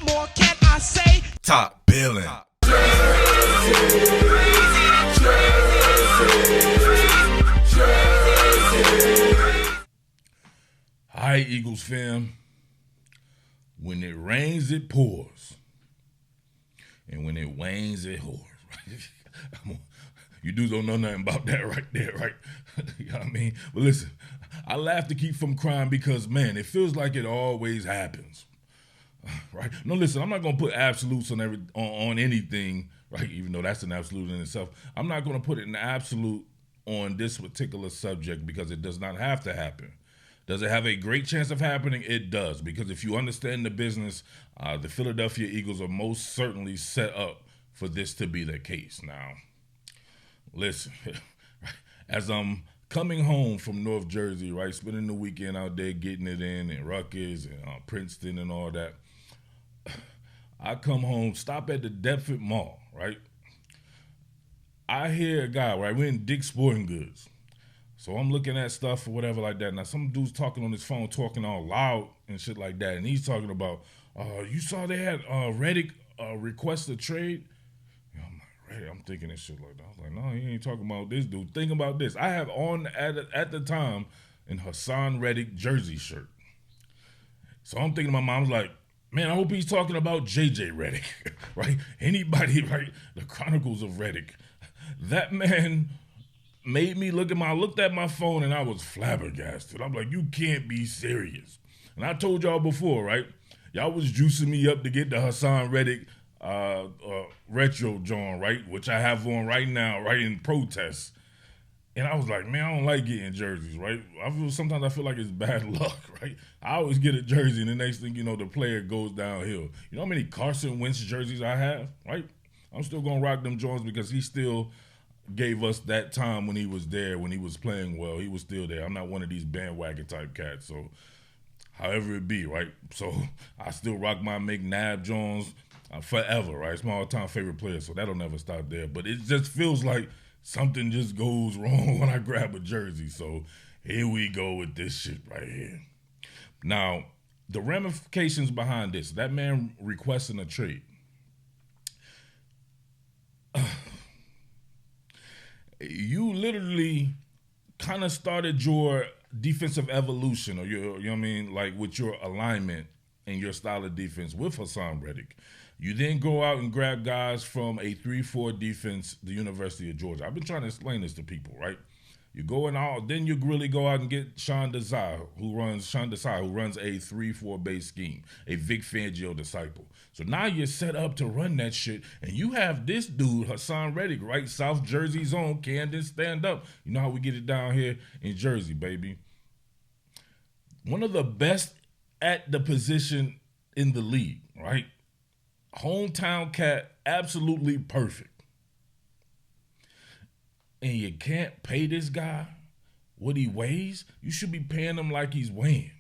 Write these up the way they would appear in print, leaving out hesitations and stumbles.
more can I say? Top Billin. All right, Eagles fam. When it rains, it pours. And when it wanes, it whores. You dudes don't know nothing about that right there, right? You know what I mean? But listen, I laugh to keep from crying because, man, it feels like it always happens. Right? No, listen, I'm not going to put absolutes on anything, right? Even though that's an absolute in itself. I'm not going to put an absolute on this particular subject because it does not have to happen. Does it have a great chance of happening? It does, because if you understand the business, the Philadelphia Eagles are most certainly set up for this to be the case. Now, listen, as I'm coming home from North Jersey, right, spending the weekend out there getting it in Rutgers and Princeton and all that, I come home, stop at the Deptford Mall, right? I hear a guy, right, we're in Dick's Sporting Goods. So I'm looking at stuff or whatever like that. Now, some dude's talking on his phone, talking all loud and shit like that. And he's talking about, you saw they had Reddick request a trade? You know, I'm like, Reddick, I'm thinking this shit like that. I was like, no, he ain't talking about this dude. Think about this. I have on, at the time, an Haason Reddick jersey shirt. So I'm thinking my mom's like, man, I hope he's talking about JJ Reddick, right? Anybody, right? The Chronicles of Reddick. That man made me looked at my phone and I was flabbergasted. I'm like, you can't be serious. And I told y'all before, right? Y'all was juicing me up to get the Haason Reddick retro John, right? Which I have on right now, right, in protest. And I was like, man, I don't like getting jerseys, right? Sometimes I feel like it's bad luck, right? I always get a jersey and the next thing you know, the player goes downhill. You know how many Carson Wentz jerseys I have, right? I'm still gonna rock them Jones because he still gave us that time when he was there, when he was playing well. He was still there. I'm not one of these bandwagon type cats. So however it be, right? So I still rock my McNabb Jones forever, right? It's my all-time favorite player, so that'll never stop there. But it just feels like something just goes wrong when I grab a jersey. So here we go with this shit right here. Now, the ramifications behind this, that man requesting a trade. You literally kind of started your defensive evolution, or your, you know what I mean, like with your alignment and your style of defense with Haason Reddick. You then go out and grab guys from a 3-4 defense, the University of Georgia. I've been trying to explain this to people, right? You go and out, then you really go out and get Sean Desai, who runs a 3-4 base scheme, a Vic Fangio disciple. So now you're set up to run that shit, and you have this dude, Haason Reddick, right? South Jersey's own, Camden, stand up. You know how we get it down here in Jersey, baby. One of the best at the position in the league, right? Hometown cat, absolutely perfect. And you can't pay this guy what he weighs, you should be paying him like he's weighing.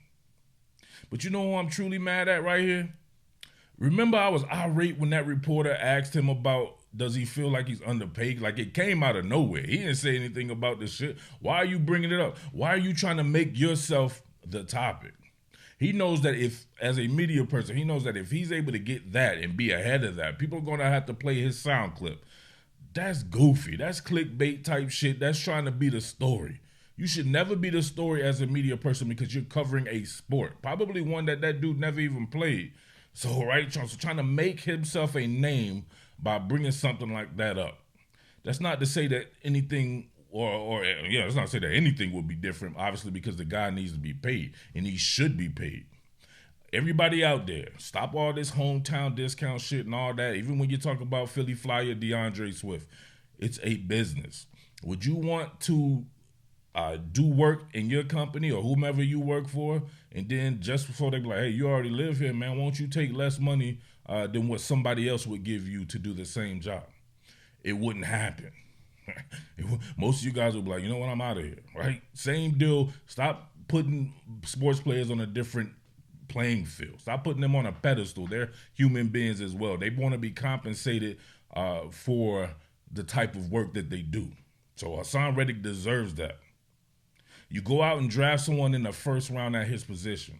But you know who I'm truly mad at right here? Remember I was irate when that reporter asked him about, does he feel like he's underpaid? Like, it came out of nowhere. He didn't say anything about this shit. Why are you bringing it up? Why are you trying to make yourself the topic? He knows that if, as a media person, he knows that if he's able to get that and be ahead of that, people are going to have to play his sound clip. That's goofy. That's clickbait type shit. That's trying to be the story. You should never be the story as a media person because you're covering a sport. Probably one that dude never even played. So, right, so trying to make himself a name by bringing something like that up. That's not to say that anything, it's not to say that anything would be different, obviously, because the guy needs to be paid, and he should be paid. Everybody out there, stop all this hometown discount shit and all that. Even when you talk about Philly Flyer DeAndre Swift, it's a business. Would you want to do work in your company or whomever you work for, and then just before they be like, hey, you already live here, man, won't you take less money than what somebody else would give you to do the same job? It wouldn't happen. Most of you guys would be like, you know what, I'm out of here, right? Same deal. Stop putting sports players on a different playing field. Stop putting them on a pedestal. They're human beings as well. They want to be compensated for the type of work that they do. So Haason Reddick deserves that. You go out and draft someone in the first round at his position.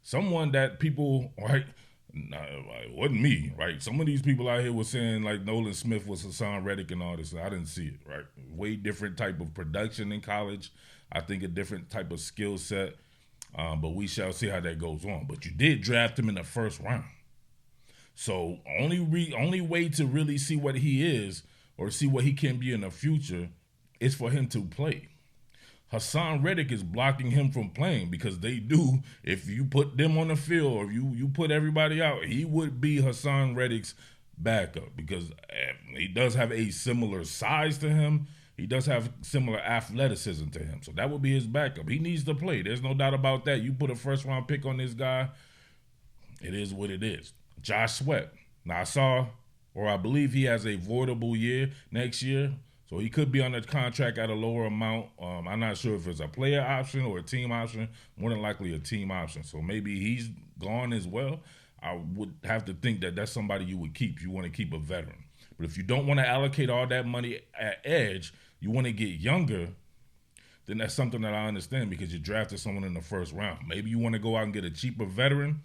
Someone that people, right, Nah, it wasn't me, right? Some of these people out here were saying like Nolan Smith was Haason Reddick and all this. I didn't see it, right? Way different type of production in college. I think a different type of skill set. But we shall see how that goes on. But you did draft him in the first round. So only way to really see what he is or see what he can be in the future is for him to play. Haason Reddick is blocking him from playing because they do. If you put them on the field or you put everybody out, he would be Haason Reddick's backup because he does have a similar size to him. He does have similar athleticism to him. So that would be his backup. He needs to play. There's no doubt about that. You put a first-round pick on this guy, it is what it is. Josh Sweat. Now I believe he has a voidable year next year. So he could be on a contract at a lower amount. I'm not sure if it's a player option or a team option. More than likely a team option. So maybe he's gone as well. I would have to think that that's somebody you would keep. You want to keep a veteran. But if you don't want to allocate all that money at edge, you want to get younger, then that's something that I understand because you drafted someone in the first round. Maybe you want to go out and get a cheaper veteran.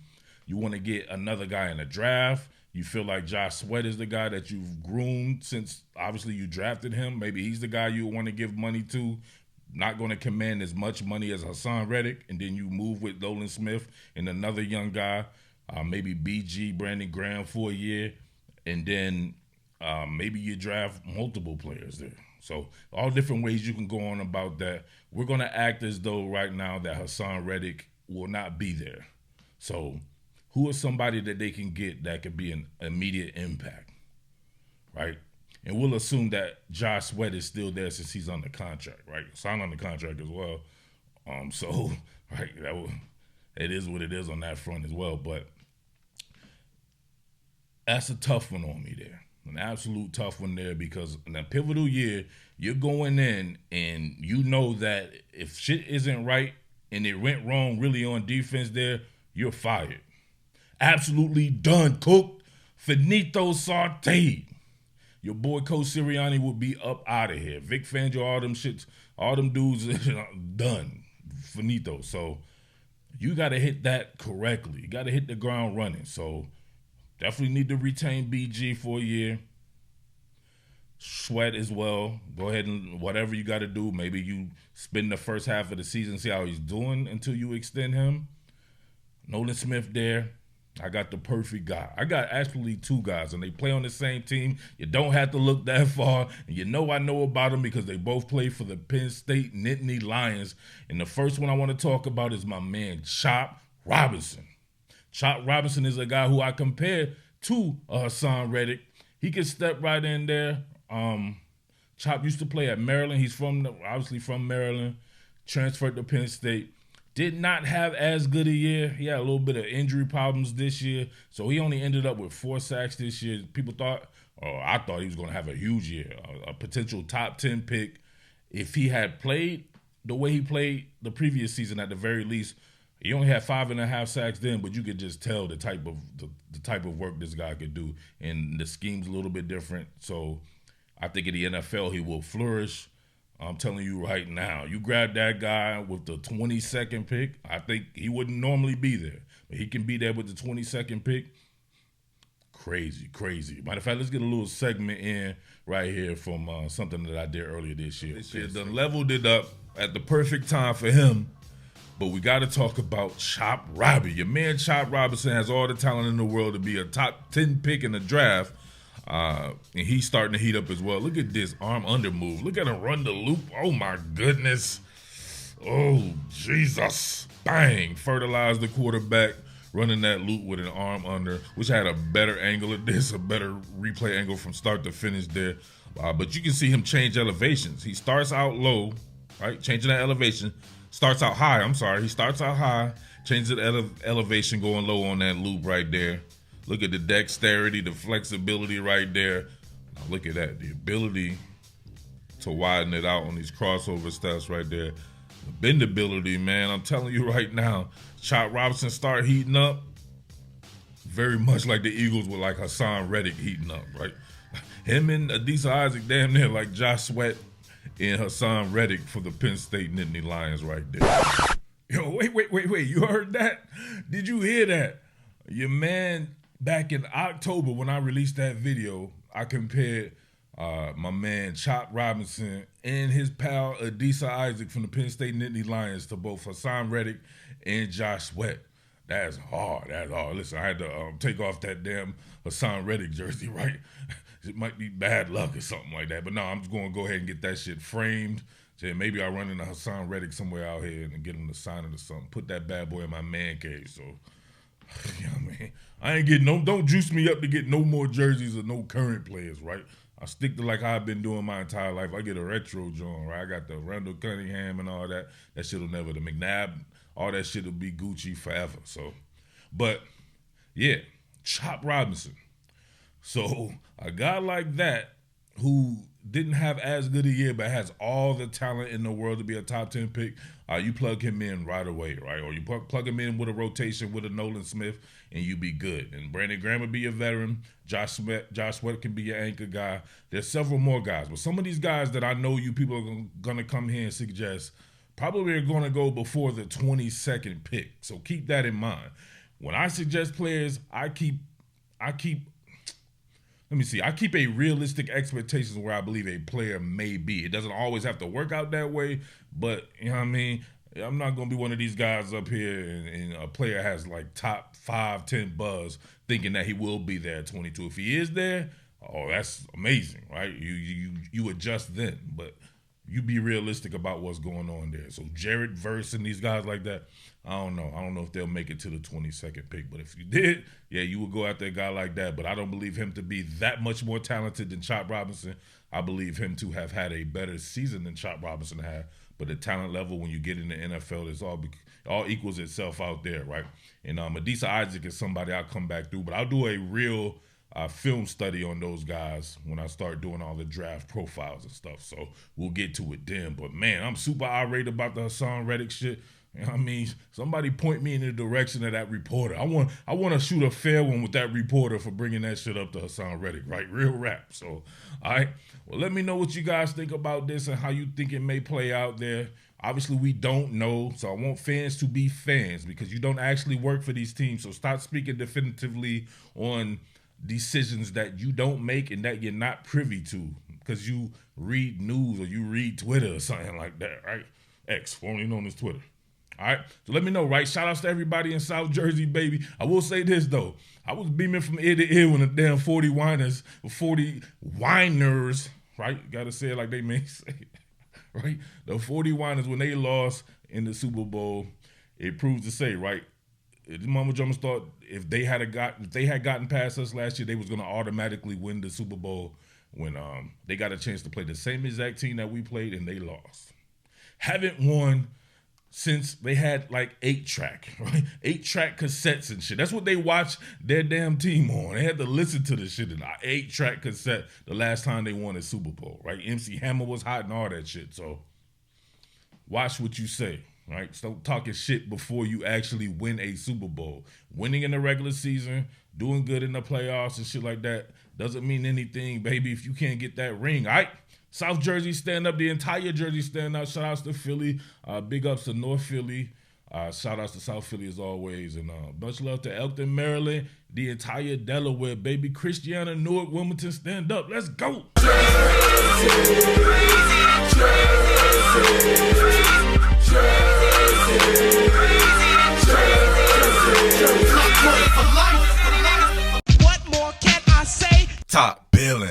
You want to get another guy in the draft. You feel like Josh Sweat is the guy that you've groomed since obviously you drafted him. Maybe he's the guy you want to give money to, not going to command as much money as Haason Reddick, and then you move with Nolan Smith and another young guy, maybe BG, Brandon Graham for a year, and then maybe you draft multiple players there. So all different ways you can go on about that. We're going to act as though right now that Haason Reddick will not be there. So who is somebody that they can get that could be an immediate impact, right? And we'll assume that Josh Sweat is still there since he's on the contract, right? Signed on the contract as well. So, right, it is what it is on that front as well. But that's a tough one on me there. An absolute tough one there because in a pivotal year, you're going in and you know that if shit isn't right and it went wrong really on defense there, you're fired. Absolutely done, cooked, finito, sauteed. Your boy Coach Sirianni would be up out of here. Vic Fangio, all them dudes, done, finito. So you got to hit that correctly. You got to hit the ground running. So definitely need to retain BG for a year. Sweat as well. Go ahead and whatever you got to do. Maybe you spend the first half of the season, see how he's doing until you extend him. Nolan Smith there. I got the perfect guy. I got actually two guys, and they play on the same team. You don't have to look that far. And you know I know about them because they both play for the Penn State Nittany Lions. And the first one I want to talk about is my man, Chop Robinson. Chop Robinson is a guy who I compare to Haason Reddick. He can step right in there. Chop used to play at Maryland. He's obviously from Maryland. Transferred to Penn State. Did not have as good a year. He had a little bit of injury problems this year, so he only ended up with 4 sacks this year. People thought, or I thought he was going to have a huge year, a potential top 10 pick. If he had played the way he played the previous season at the very least, he only had 5.5 sacks then, but you could just tell the type of work this guy could do, and the scheme's a little bit different. So I think in the NFL he will flourish. I'm telling you right now, you grab that guy with the 22nd pick, I think he wouldn't normally be there. But he can be there with the 22nd pick. Crazy, crazy. Matter of fact, let's get a little segment in right here from something that I did earlier this year. Done leveled it up at the perfect time for him. But we got to talk about Chop Robbie. Your man Chop Robinson has all the talent in the world to be a top 10 pick in the draft. And he's starting to heat up as well. Look at this arm under move. Look at him run the loop. Oh, my goodness. Oh, Jesus. Bang. Fertilized the quarterback, running that loop with an arm under, which had a better angle at this, a better replay angle from start to finish there. But you can see him change elevations. He starts out low, right? Changing that elevation. Starts out high. He starts out high, changes the elevation, going low on that loop right there. Look at the dexterity, the flexibility right there. Now look at that, the ability to widen it out on these crossover steps right there. The bendability, man, I'm telling you right now, Chop Robinson start heating up very much like the Eagles with like Haason Reddick heating up, right? Him and Adisa Isaac damn near like Josh Sweat and Haason Reddick for the Penn State Nittany Lions right there. Yo, wait, you heard that? Did you hear that? Your man, back in October when I released that video, I compared my man Chop Robinson and his pal Adisa Isaac from the Penn State Nittany Lions to both Haason Reddick and Josh Sweat. That's hard. That's hard. Listen, I had to take off that damn Haason Reddick jersey, right? It might be bad luck or something like that. But no, I'm just going to go ahead and get that shit framed. So maybe I'll run into Haason Reddick somewhere out here and get him to sign it or something. Put that bad boy in my man cave. So, you know what I mean? I ain't getting don't juice me up to get no more jerseys or no current players, right? I stick to like how I've been doing my entire life. I get a retro joint, right? I got the Randall Cunningham and all that. That shit'll never, the McNabb, all that shit'll be Gucci forever. So, but yeah, Chop Robinson. So a guy like that who didn't have as good a year but has all the talent in the world to be a top 10 pick, you plug him in right away, right? Or you plug him in with a rotation with a Nolan Smith and you be good. And Brandon Graham will be your veteran. Josh Sweat can be your anchor guy. There's several more guys. But some of these guys that I know you people are going to come here and suggest probably are going to go before the 22nd pick. So keep that in mind. When I suggest players, I keep a realistic expectations where I believe a player may be. It doesn't always have to work out that way, but you know what I mean? I'm not going to be one of these guys up here and a player has like top 5, 10 buzz thinking that he will be there at 22. If he is there, oh, that's amazing, right? You adjust then, but you be realistic about what's going on there. So Jared Verse and these guys like that, I don't know. I don't know if they'll make it to the 22nd pick. But if you did, yeah, you would go after a guy like that. But I don't believe him to be that much more talented than Chop Robinson. I believe him to have had a better season than Chop Robinson had. But the talent level when you get in the NFL is all equals itself out there, right? And Adisa Isaac is somebody I'll come back through. But I'll do a real film study on those guys when I start doing all the draft profiles and stuff. So we'll get to it then. But, man, I'm super irate about the Haason Reddick shit. You know what I mean? Somebody point me in the direction of that reporter. I want to shoot a fair one with that reporter for bringing that shit up to Haason Reddick, right? Real rap. So, all right. Well, let me know what you guys think about this and how you think it may play out there. Obviously, we don't know, so I want fans to be fans because you don't actually work for these teams. So stop speaking definitively on decisions that you don't make and that you're not privy to because you read news or you read Twitter or something like that, right? X, formerly known as Twitter. All right, so let me know, right? Shout outs to everybody in South Jersey, baby. I will say this, though. I was beaming from ear to ear when the damn 40 whiners, right? Got to say it like they may say it, right? The 40 whiners, when they lost in the Super Bowl, it proves to say, right? The Mama Drummers thought if they had gotten past us last year, they was going to automatically win the Super Bowl when they got a chance to play the same exact team that we played, and they lost. Haven't won since they had like 8-track, right? 8-track cassettes and shit. That's what they watched their damn team on. They had to listen to the shit in an 8-track cassette the last time they won a Super Bowl, right? MC Hammer was hot and all that shit. So watch what you say, right? Stop talking shit before you actually win a Super Bowl. Winning in the regular season, doing good in the playoffs and shit like that doesn't mean anything, baby, if you can't get that ring, all right? South Jersey stand up, the entire Jersey stand up. Shout outs to Philly, big ups to North Philly, shout outs to South Philly as always, and much love to Elkton, Maryland, the entire Delaware, baby. Christiana, Newark, Wilmington, stand up. Let's go. What more can I say? Top Billin.